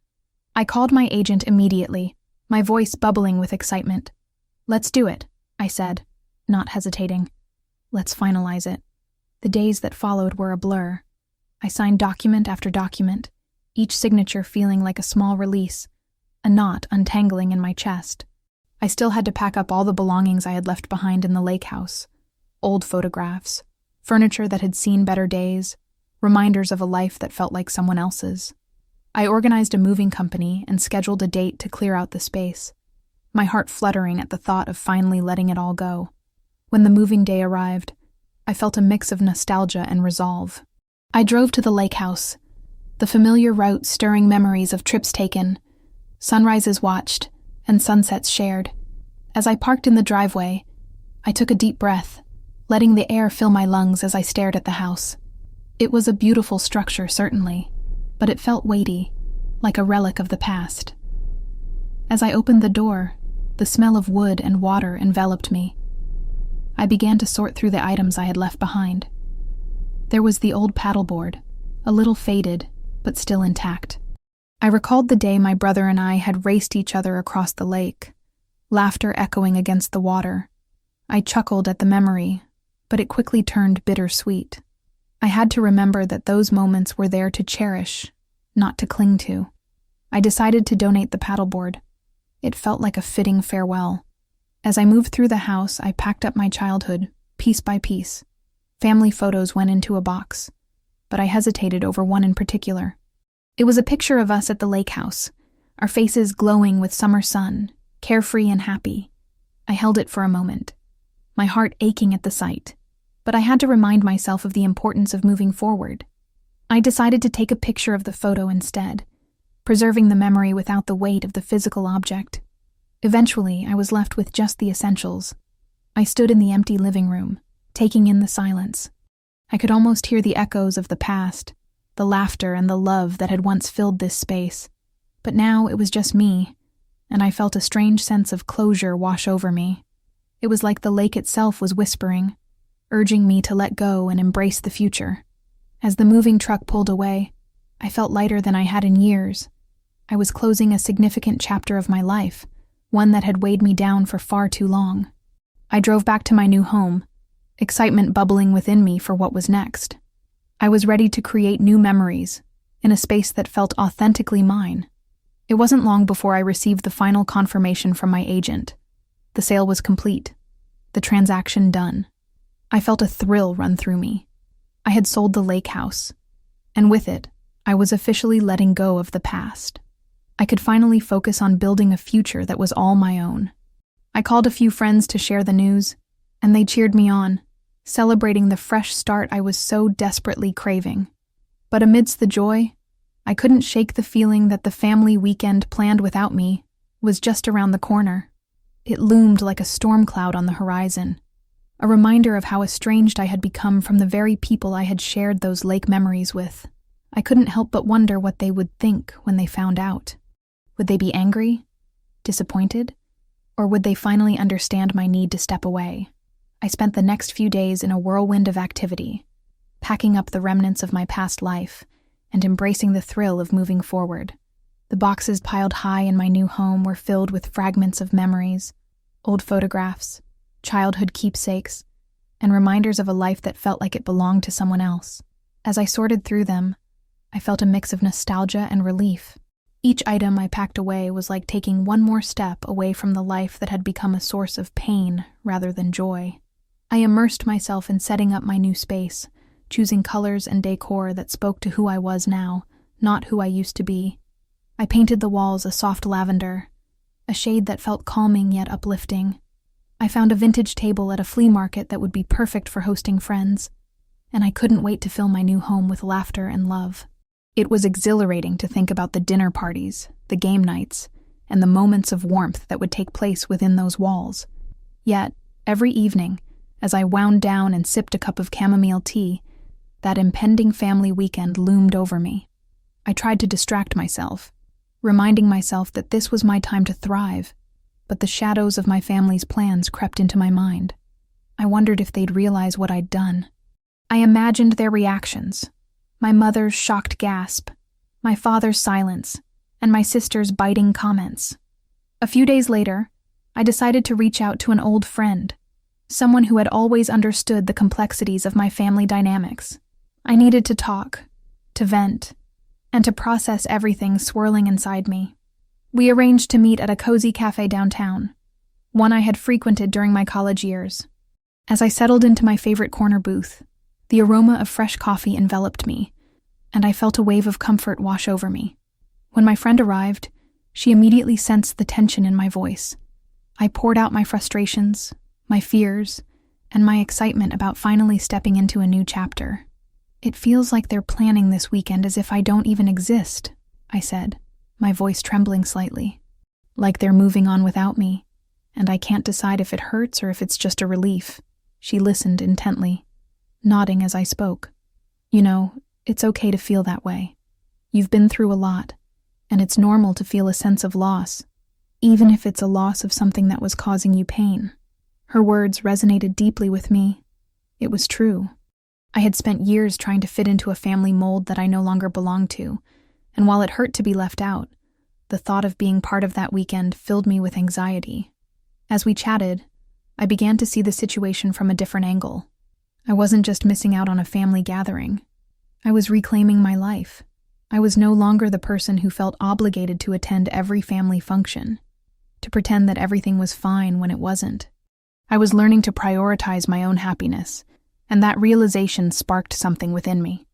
I called my agent immediately, my voice bubbling with excitement. "Let's do it," I said, not hesitating. "Let's finalize it." The days that followed were a blur. I signed document after document, each signature feeling like a small release, a knot untangling in my chest. I still had to pack up all the belongings I had left behind in the lake house. Old photographs, furniture that had seen better days, reminders of a life that felt like someone else's. I organized a moving company and scheduled a date to clear out the space, my heart fluttering at the thought of finally letting it all go. When the moving day arrived, I felt a mix of nostalgia and resolve. I drove to the lake house, the familiar route stirring memories of trips taken, sunrises watched, and sunsets shared. As I parked in the driveway, I took a deep breath, letting the air fill my lungs as I stared at the house. It was a beautiful structure, certainly, but it felt weighty, like a relic of the past. As I opened the door, the smell of wood and water enveloped me. I began to sort through the items I had left behind. There was the old paddleboard, a little faded, but still intact. I recalled the day my brother and I had raced each other across the lake, laughter echoing against the water. I chuckled at the memory, but it quickly turned bittersweet. I had to remember that those moments were there to cherish, not to cling to. I decided to donate the paddleboard. It felt like a fitting farewell. As I moved through the house, I packed up my childhood, piece by piece. Family photos went into a box, but I hesitated over one in particular. It was a picture of us at the lake house, our faces glowing with summer sun, carefree and happy. I held it for a moment, my heart aching at the sight, but I had to remind myself of the importance of moving forward. I decided to take a picture of the photo instead, preserving the memory without the weight of the physical object. Eventually, I was left with just the essentials. I stood in the empty living room, taking in the silence. I could almost hear the echoes of the past, the laughter and the love that had once filled this space. But now it was just me, and I felt a strange sense of closure wash over me. It was like the lake itself was whispering, urging me to let go and embrace the future. As the moving truck pulled away, I felt lighter than I had in years. I was closing a significant chapter of my life, one that had weighed me down for far too long. I drove back to my new home, excitement bubbling within me for what was next. I was ready to create new memories, in a space that felt authentically mine. It wasn't long before I received the final confirmation from my agent. The sale was complete, the transaction done. I felt a thrill run through me. I had sold the lake house, and with it, I was officially letting go of the past. I could finally focus on building a future that was all my own. I called a few friends to share the news, and they cheered me on, celebrating the fresh start I was so desperately craving. But amidst the joy, I couldn't shake the feeling that the family weekend planned without me was just around the corner. It loomed like a storm cloud on the horizon, a reminder of how estranged I had become from the very people I had shared those lake memories with. I couldn't help but wonder what they would think when they found out. Would they be angry? Disappointed? Or would they finally understand my need to step away? I spent the next few days in a whirlwind of activity, packing up the remnants of my past life and embracing the thrill of moving forward. The boxes piled high in my new home were filled with fragments of memories, old photographs, childhood keepsakes, and reminders of a life that felt like it belonged to someone else. As I sorted through them, I felt a mix of nostalgia and relief. Each item I packed away was like taking one more step away from the life that had become a source of pain rather than joy. I immersed myself in setting up my new space, choosing colors and decor that spoke to who I was now, not who I used to be. I painted the walls a soft lavender, a shade that felt calming yet uplifting. I found a vintage table at a flea market that would be perfect for hosting friends, and I couldn't wait to fill my new home with laughter and love. It was exhilarating to think about the dinner parties, the game nights, and the moments of warmth that would take place within those walls. Yet, every evening, as I wound down and sipped a cup of chamomile tea, that impending family weekend loomed over me. I tried to distract myself, reminding myself that this was my time to thrive, but the shadows of my family's plans crept into my mind. I wondered if they'd realize what I'd done. I imagined their reactions, my mother's shocked gasp, my father's silence, and my sister's biting comments. A few days later, I decided to reach out to an old friend, someone who had always understood the complexities of my family dynamics. I needed to talk, to vent, and to process everything swirling inside me. We arranged to meet at a cozy cafe downtown, one I had frequented during my college years. As I settled into my favorite corner booth, the aroma of fresh coffee enveloped me, and I felt a wave of comfort wash over me. When my friend arrived, she immediately sensed the tension in my voice. I poured out my frustrations, my fears, and my excitement about finally stepping into a new chapter. "It feels like they're planning this weekend as if I don't even exist," I said, my voice trembling slightly. "Like they're moving on without me, and I can't decide if it hurts or if it's just a relief." She listened intently, nodding as I spoke. "You know, it's okay to feel that way. You've been through a lot, and it's normal to feel a sense of loss, even if it's a loss of something that was causing you pain." Her words resonated deeply with me. It was true. I had spent years trying to fit into a family mold that I no longer belonged to, and while it hurt to be left out, the thought of being part of that weekend filled me with anxiety. As we chatted, I began to see the situation from a different angle. I wasn't just missing out on a family gathering. I was reclaiming my life. I was no longer the person who felt obligated to attend every family function, to pretend that everything was fine when it wasn't. I was learning to prioritize my own happiness, and that realization sparked something within me.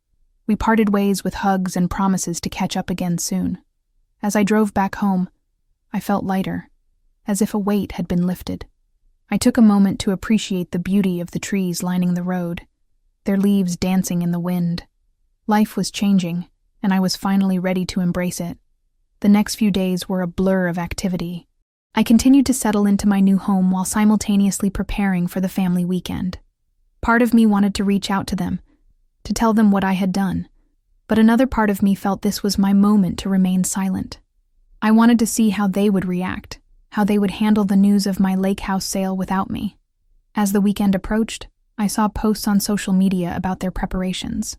We parted ways with hugs and promises to catch up again soon. As I drove back home, I felt lighter, as if a weight had been lifted. I took a moment to appreciate the beauty of the trees lining the road, their leaves dancing in the wind. Life was changing, and I was finally ready to embrace it. The next few days were a blur of activity. I continued to settle into my new home while simultaneously preparing for the family weekend. Part of me wanted to reach out to them, to tell them what I had done, but another part of me felt this was my moment to remain silent. I wanted to see how they would react, how they would handle the news of my lake house sale without me. As the weekend approached, I saw posts on social media about their preparations.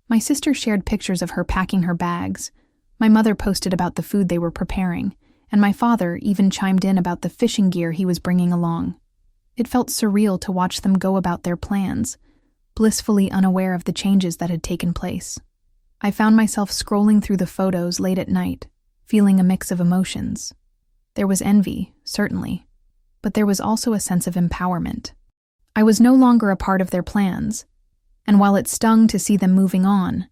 My sister shared pictures of her packing her bags, my mother posted about the food they were preparing, and my father even chimed in about the fishing gear he was bringing along. It felt surreal to watch them go about their plans, blissfully unaware of the changes that had taken place. I found myself scrolling through the photos late at night, feeling a mix of emotions. There was envy, certainly, but there was also a sense of empowerment. I was no longer a part of their plans, and while it stung to see them moving on,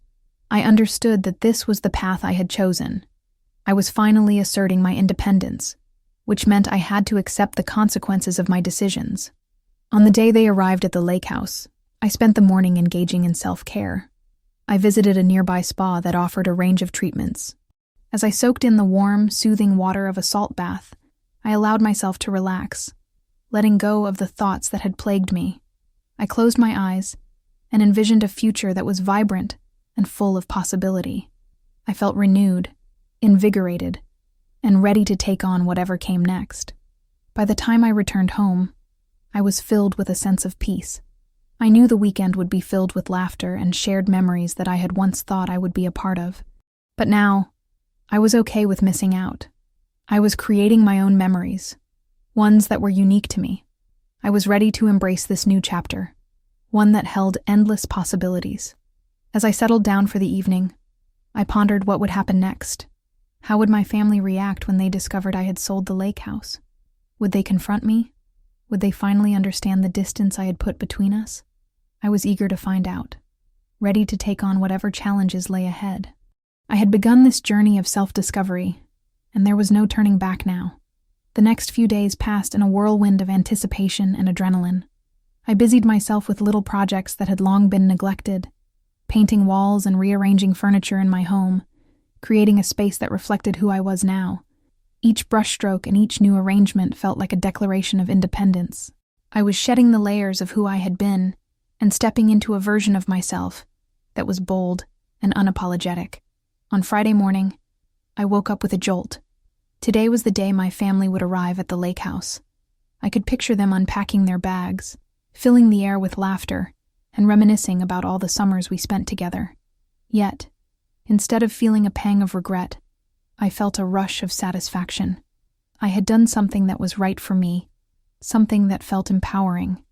I understood that this was the path I had chosen. I was finally asserting my independence, which meant I had to accept the consequences of my decisions. On the day they arrived at the lake house, I spent the morning engaging in self-care. I visited a nearby spa that offered a range of treatments. As I soaked in the warm, soothing water of a salt bath, I allowed myself to relax, letting go of the thoughts that had plagued me. I closed my eyes and envisioned a future that was vibrant and full of possibility. I felt renewed, invigorated, and ready to take on whatever came next. By the time I returned home, I was filled with a sense of peace. I knew the weekend would be filled with laughter and shared memories that I had once thought I would be a part of. But now, I was okay with missing out. I was creating my own memories, ones that were unique to me. I was ready to embrace this new chapter, one that held endless possibilities. As I settled down for the evening, I pondered what would happen next. How would my family react when they discovered I had sold the lake house? Would they confront me? Would they finally understand the distance I had put between us? I was eager to find out, ready to take on whatever challenges lay ahead. I had begun this journey of self-discovery, and there was no turning back now. The next few days passed in a whirlwind of anticipation and adrenaline. I busied myself with little projects that had long been neglected, painting walls and rearranging furniture in my home, creating a space that reflected who I was now. Each brushstroke and each new arrangement felt like a declaration of independence. I was shedding the layers of who I had been and stepping into a version of myself that was bold and unapologetic. On Friday morning, I woke up with a jolt. Today was the day my family would arrive at the lake house. I could picture them unpacking their bags, filling the air with laughter, and reminiscing about all the summers we spent together. Yet, instead of feeling a pang of regret, I felt a rush of satisfaction. I had done something that was right for me, something that felt empowering.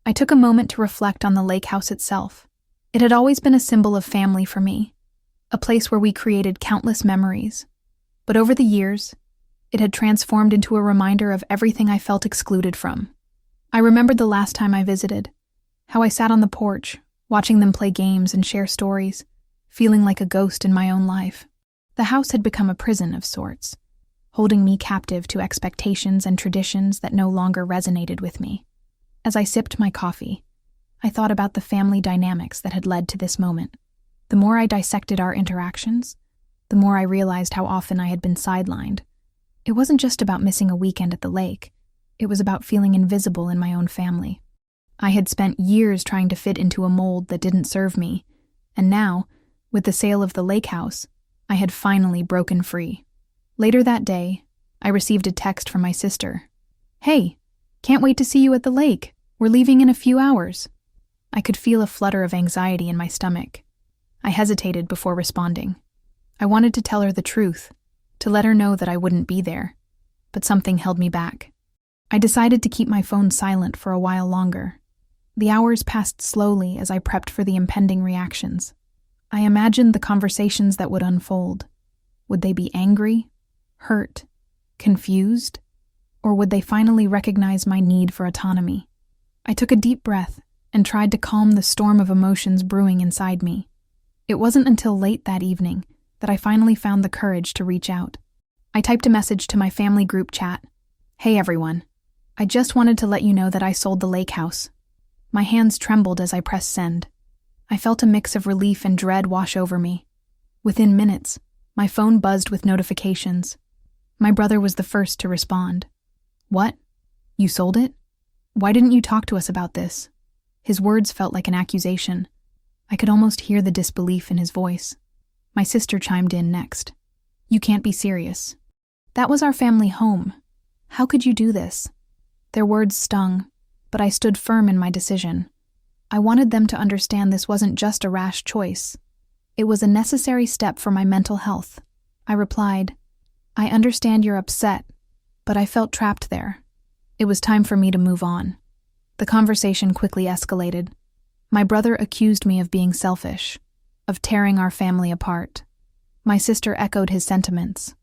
I took a moment to reflect on the lake house itself. It had always been a symbol of family for me, a place where we created countless memories. But over the years, it had transformed into a reminder of everything I felt excluded from. I remembered the last time I visited, how I sat on the porch, watching them play games and share stories, feeling like a ghost in my own life. The house had become a prison of sorts, holding me captive to expectations and traditions that no longer resonated with me. As I sipped my coffee, I thought about the family dynamics that had led to this moment. The more I dissected our interactions, the more I realized how often I had been sidelined. It wasn't just about missing a weekend at the lake. It was about feeling invisible in my own family. I had spent years trying to fit into a mold that didn't serve me, and now, with the sale of the lake house, I had finally broken free. Later that day, I received a text from my sister. "Hey, can't wait to see you at the lake. We're leaving in a few hours." I could feel a flutter of anxiety in my stomach. I hesitated before responding. I wanted to tell her the truth, to let her know that I wouldn't be there, but something held me back. I decided to keep my phone silent for a while longer. The hours passed slowly as I prepped for the impending reactions. I imagined the conversations that would unfold. Would they be angry, hurt, confused, or would they finally recognize my need for autonomy? I took a deep breath and tried to calm the storm of emotions brewing inside me. It wasn't until late that evening that I finally found the courage to reach out. I typed a message to my family group chat. "Hey everyone, I just wanted to let you know that I sold the lake house." My hands trembled as I pressed send. I felt a mix of relief and dread wash over me. Within minutes, my phone buzzed with notifications. My brother was the first to respond. "What? You sold it? Why didn't you talk to us about this?" His words felt like an accusation. I could almost hear the disbelief in his voice. My sister chimed in next. "You can't be serious. That was our family home. How could you do this?" Their words stung, but I stood firm in my decision. I wanted them to understand this wasn't just a rash choice. It was a necessary step for my mental health. I replied, "I understand you're upset, but I felt trapped there. It was time for me to move on." The conversation quickly escalated. My brother accused me of being selfish, of tearing our family apart. My sister echoed his sentiments,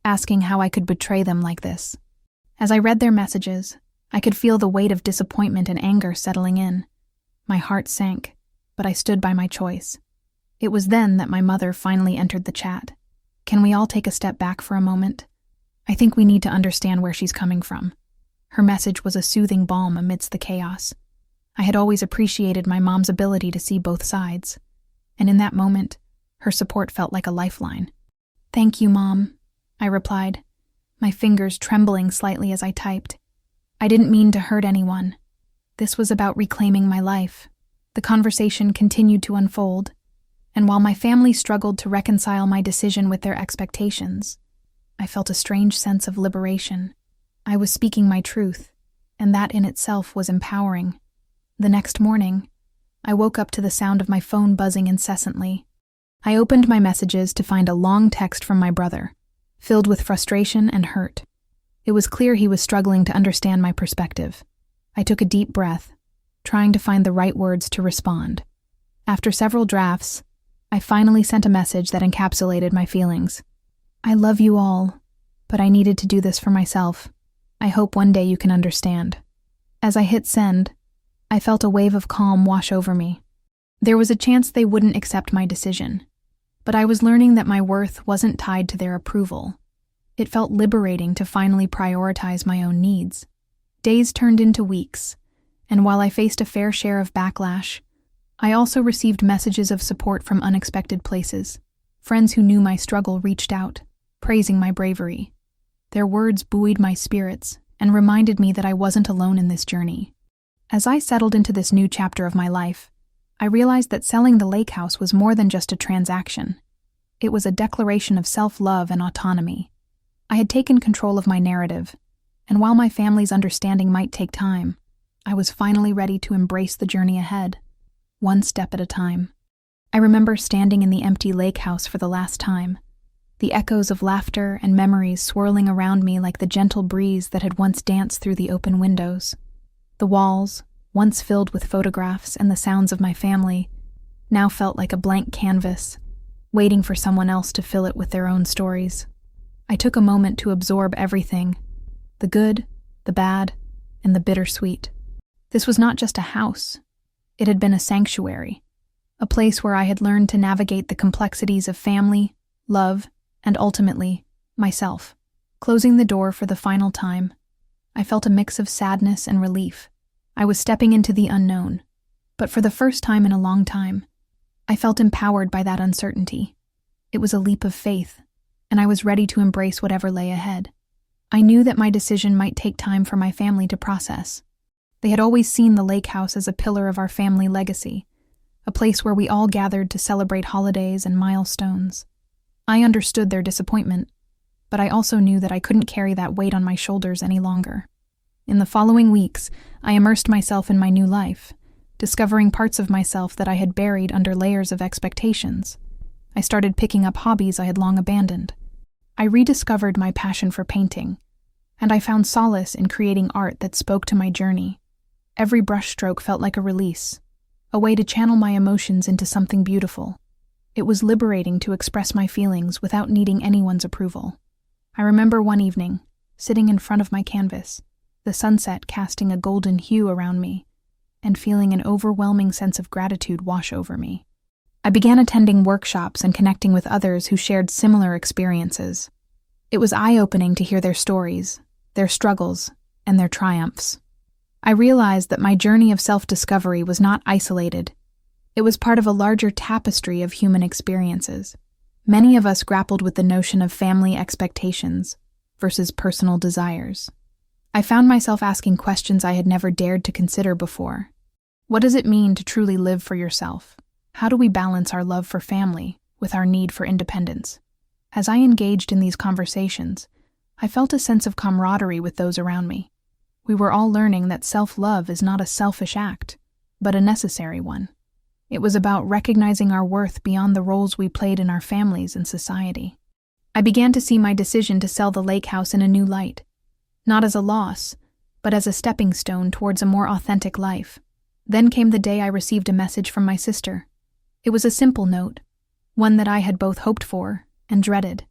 asking how I could betray them like this. As I read their messages, I could feel the weight of disappointment and anger settling in. My heart sank, but I stood by my choice. It was then that my mother finally entered the chat. "Can we all take a step back for a moment? I think we need to understand where she's coming from." Her message was a soothing balm amidst the chaos. I had always appreciated my mom's ability to see both sides, and in that moment, her support felt like a lifeline. "Thank you, Mom," I replied, my fingers trembling slightly as I typed. I didn't mean to hurt anyone. This was about reclaiming my life. The conversation continued to unfold, and while my family struggled to reconcile my decision with their expectations, I felt a strange sense of liberation. I was speaking my truth, and that in itself was empowering. The next morning, I woke up to the sound of my phone buzzing incessantly. I opened my messages to find a long text from my brother, filled with frustration and hurt. It was clear he was struggling to understand my perspective. I took a deep breath, trying to find the right words to respond. After several drafts, I finally sent a message that encapsulated my feelings. I love you all, but I needed to do this for myself. I hope one day you can understand. As I hit send, I felt a wave of calm wash over me. There was a chance they wouldn't accept my decision, but I was learning that my worth wasn't tied to their approval. It felt liberating to finally prioritize my own needs. Days turned into weeks, and while I faced a fair share of backlash, I also received messages of support from unexpected places. Friends who knew my struggle reached out, praising my bravery. Their words buoyed my spirits and reminded me that I wasn't alone in this journey. As I settled into this new chapter of my life, I realized that selling the lake house was more than just a transaction. It was a declaration of self-love and autonomy. I had taken control of my narrative, and while my family's understanding might take time, I was finally ready to embrace the journey ahead, one step at a time. I remember standing in the empty lake house for the last time, the echoes of laughter and memories swirling around me like the gentle breeze that had once danced through the open windows. The walls, once filled with photographs and the sounds of my family, now felt like a blank canvas, waiting for someone else to fill it with their own stories. I took a moment to absorb everything, the good, the bad, and the bittersweet. This was not just a house. It had been a sanctuary, a place where I had learned to navigate the complexities of family, love, and ultimately, myself. Closing the door for the final time, I felt a mix of sadness and relief. I was stepping into the unknown, but for the first time in a long time, I felt empowered by that uncertainty. It was a leap of faith, and I was ready to embrace whatever lay ahead. I knew that my decision might take time for my family to process. They had always seen the lake house as a pillar of our family legacy, a place where we all gathered to celebrate holidays and milestones. I understood their disappointment, but I also knew that I couldn't carry that weight on my shoulders any longer. In the following weeks, I immersed myself in my new life, discovering parts of myself that I had buried under layers of expectations. I started picking up hobbies I had long abandoned. I rediscovered my passion for painting, and I found solace in creating art that spoke to my journey. Every brushstroke felt like a release, a way to channel my emotions into something beautiful. It was liberating to express my feelings without needing anyone's approval. I remember one evening, sitting in front of my canvas, the sunset casting a golden hue around me, and feeling an overwhelming sense of gratitude wash over me. I began attending workshops and connecting with others who shared similar experiences. It was eye-opening to hear their stories, their struggles, and their triumphs. I realized that my journey of self-discovery was not isolated. It was part of a larger tapestry of human experiences. Many of us grappled with the notion of family expectations versus personal desires. I found myself asking questions I had never dared to consider before. What does it mean to truly live for yourself? How do we balance our love for family with our need for independence? As I engaged in these conversations, I felt a sense of camaraderie with those around me. We were all learning that self-love is not a selfish act, but a necessary one. It was about recognizing our worth beyond the roles we played in our families and society. I began to see my decision to sell the lake house in a new light, not as a loss, but as a stepping stone towards a more authentic life. Then came the day I received a message from my sister. It was a simple note, one that I had both hoped for and dreaded.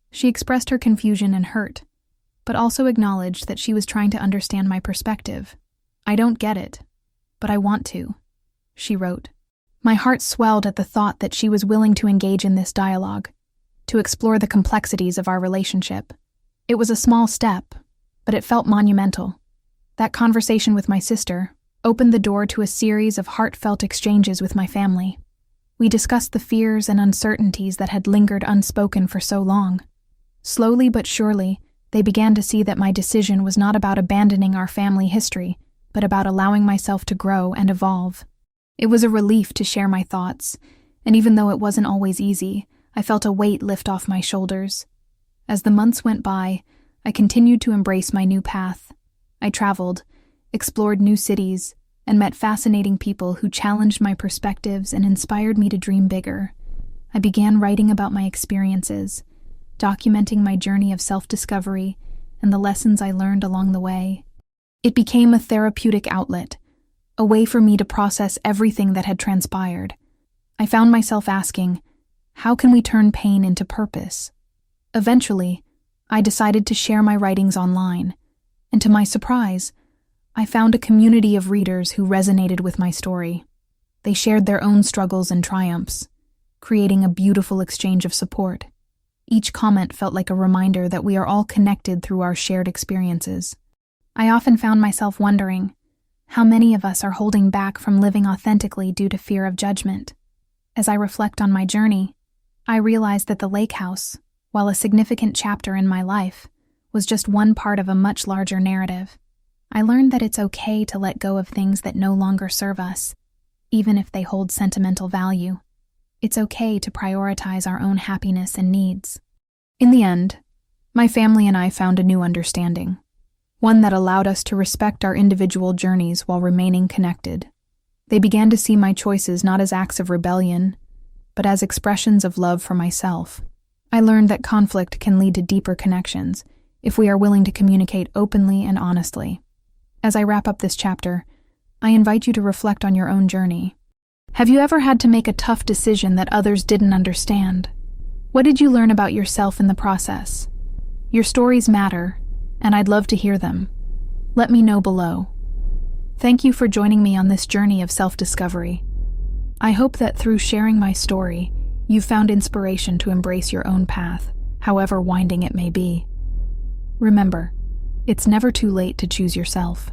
She expressed her confusion and hurt, but also acknowledged that she was trying to understand my perspective. "I don't get it, but I want to," she wrote. My heart swelled at the thought that she was willing to engage in this dialogue, to explore the complexities of our relationship. It was a small step, but it felt monumental. That conversation with my sister opened the door to a series of heartfelt exchanges with my family. We discussed the fears and uncertainties that had lingered unspoken for so long. Slowly but surely, they began to see that my decision was not about abandoning our family history, but about allowing myself to grow and evolve. It was a relief to share my thoughts, and even though it wasn't always easy, I felt a weight lift off my shoulders. As the months went by, I continued to embrace my new path. I traveled, explored new cities, and met fascinating people who challenged my perspectives and inspired me to dream bigger. I began writing about my experiences, documenting my journey of self-discovery and the lessons I learned along the way. It became a therapeutic outlet, a way for me to process everything that had transpired. I found myself asking, how can we turn pain into purpose? Eventually, I decided to share my writings online, and to my surprise, I found a community of readers who resonated with my story. They shared their own struggles and triumphs, creating a beautiful exchange of support. Each comment felt like a reminder that we are all connected through our shared experiences. I often found myself wondering, how many of us are holding back from living authentically due to fear of judgment? As I reflect on my journey, I realize that the lake house, while a significant chapter in my life, was just one part of a much larger narrative. I learned that it's okay to let go of things that no longer serve us, even if they hold sentimental value. It's okay to prioritize our own happiness and needs. In the end, my family and I found a new understanding, one that allowed us to respect our individual journeys while remaining connected. They began to see my choices not as acts of rebellion, but as expressions of love for myself. I learned that conflict can lead to deeper connections if we are willing to communicate openly and honestly. As I wrap up this chapter, I invite you to reflect on your own journey. Have you ever had to make a tough decision that others didn't understand? What did you learn about yourself in the process? Your stories matter, and I'd love to hear them. Let me know below. Thank you for joining me on this journey of self-discovery. I hope that through sharing my story, you've found inspiration to embrace your own path, however winding it may be. Remember, it's never too late to choose yourself.